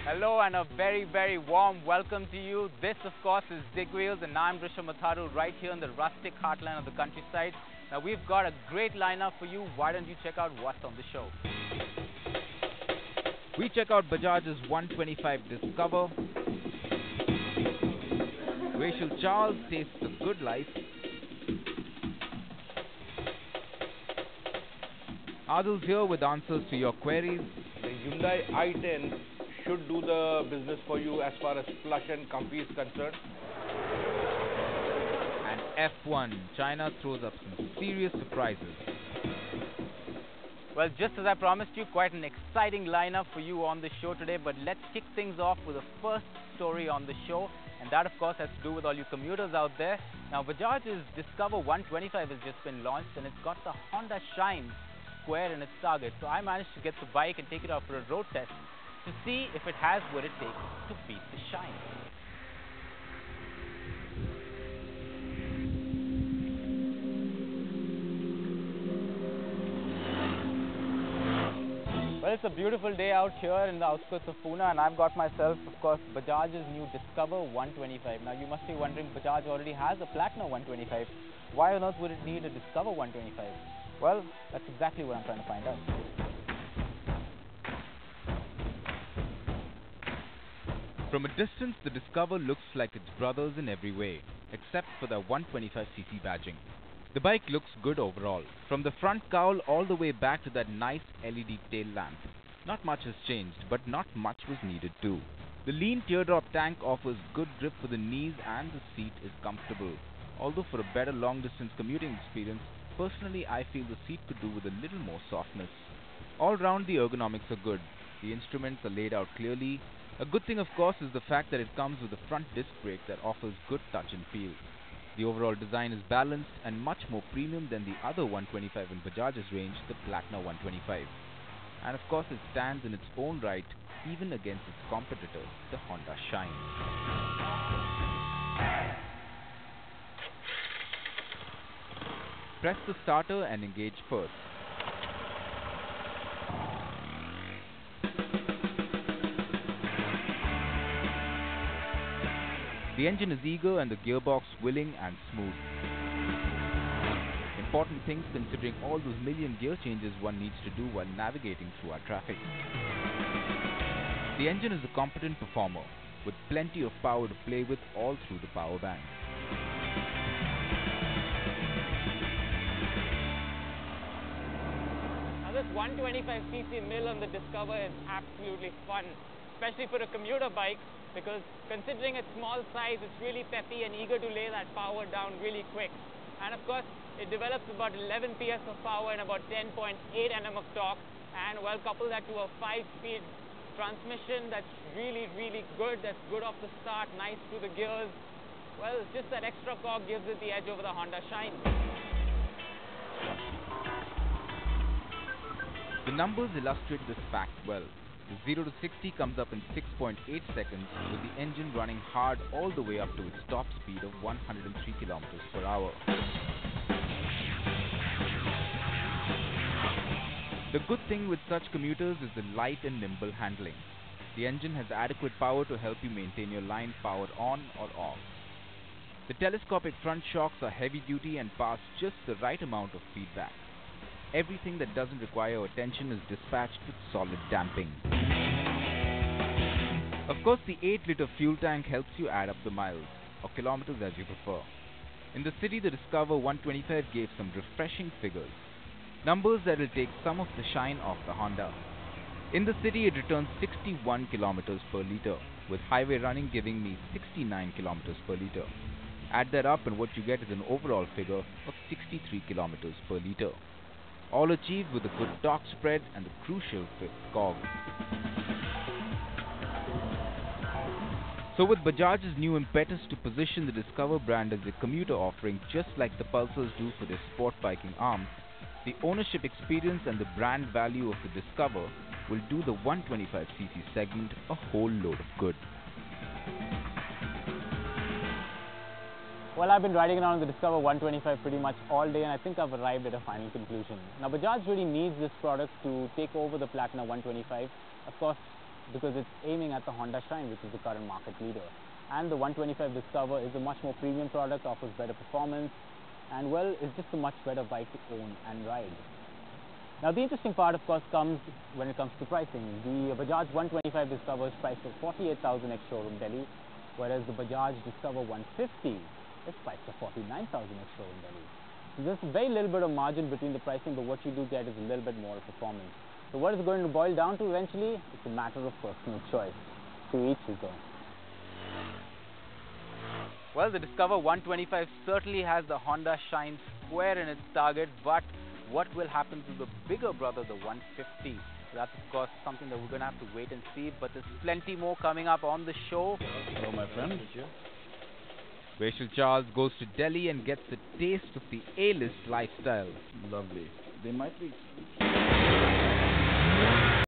Hello and a very warm welcome to you. This of course is ZigWheels and I'm Rishabh Matharu right here in the rustic heartland of the countryside. Now we've got a great lineup for you. Why don't you check out what's on the show? We check out Bajaj's 125 Discover. Rachel Charles tastes a good life. Adil's here with answers to your queries. The Hyundai i10 should do the business for you as far as plush and comfy is concerned. And F1, China throws up some serious surprises. Well, just as I promised you, quite an exciting lineup for you on the show today. But let's kick things off with the first story on the show. And that, of course, has to do with all you commuters out there. Now, Bajaj's Discover 125 has just been launched and it's got the Honda Shine square in its target. So I managed to get the bike and take it out for a road test to see if it has what it takes to beat the Shine. Well, it's a beautiful day out here in the outskirts of Pune, and I've got myself, of course, Bajaj's new Discover 125. Now, you must be wondering, Bajaj already has a Platina 125. Why on earth would it need a Discover 125? Well, that's exactly what I'm trying to find out. From a distance, the Discover looks like its brothers in every way, except for the 125cc badging. The bike looks good overall, from the front cowl all the way back to that nice LED tail lamp. Not much has changed, but not much was needed too. The lean teardrop tank offers good grip for the knees and the seat is comfortable. Although for a better long distance commuting experience, personally I feel the seat could do with a little more softness. All round the ergonomics are good. The instruments are laid out clearly. A good thing of course is the fact that it comes with a front disc brake that offers good touch and feel. The overall design is balanced and much more premium than the other 125 in Bajaj's range, the Platina 125. And of course it stands in its own right even against its competitor, the Honda Shine. Press the starter and engage first. The engine is eager and the gearbox willing and smooth. Important things considering all those million gear changes one needs to do while navigating through our traffic. The engine is a competent performer with plenty of power to play with all through the power band. Now this 125cc mill on the Discover is absolutely fun, especially for a commuter bike, because considering its small size, it's really peppy and eager to lay that power down really quick. And of course, it develops about 11 PS of power and about 10.8 Nm of torque, and well, couple that to a 5-speed transmission that's really good, that's good off the start, nice through the gears. Well, just that extra cog gives it the edge over the Honda Shine. The numbers illustrate this fact well. The 0 to 60 comes up in 6.8 seconds with the engine running hard all the way up to its top speed of 103 km per hour. The good thing with such commuters is the light and nimble handling. The engine has adequate power to help you maintain your line powered on or off. The telescopic front shocks are heavy duty and pass just the right amount of feedback. Everything that doesn't require attention is dispatched with solid damping. Of course, the 8-liter fuel tank helps you add up the miles, or kilometers as you prefer. In the city, the Discover 125 gave some refreshing figures. Numbers that will take some of the shine off the Honda. In the city, it returns 61 kilometers per liter, with highway running giving me 69 kilometers per liter. Add that up and what you get is an overall figure of 63 kilometers per liter. All achieved with a good torque spread and the crucial fifth cog. So with Bajaj's new impetus to position the Discover brand as a commuter offering just like the Pulsars do for their sport biking arm, the ownership experience and the brand value of the Discover will do the 125cc segment a whole load of good. Well, I've been riding around the Discover 125 pretty much all day, and I think I've arrived at a final conclusion. Now, Bajaj really needs this product to take over the Platina 125. Of course, because it's aiming at the Honda Shine, which is the current market leader. And the 125 Discover is a much more premium product, offers better performance, and well, it's just a much better bike to own and ride. Now the interesting part, of course, comes when it comes to pricing. The Bajaj 125 Discover is priced at 48,000 ex-showroom Delhi, whereas the Bajaj Discover 150 is priced at 49,000 ex-showroom Delhi. So there's very little bit of margin between the pricing, but what you do get is a little bit more performance. So what is it going to boil down to eventually? It's a matter of personal choice. To each his own. Well, the Discover 125 certainly has the Honda Shine square in its target, but what will happen to the bigger brother, the 150? That's of course something that we're going to have to wait and see, but there's plenty more coming up on the show. Hello, my friend. Rachel Charles goes to Delhi and gets a taste of the A-list lifestyle. Lovely. They might be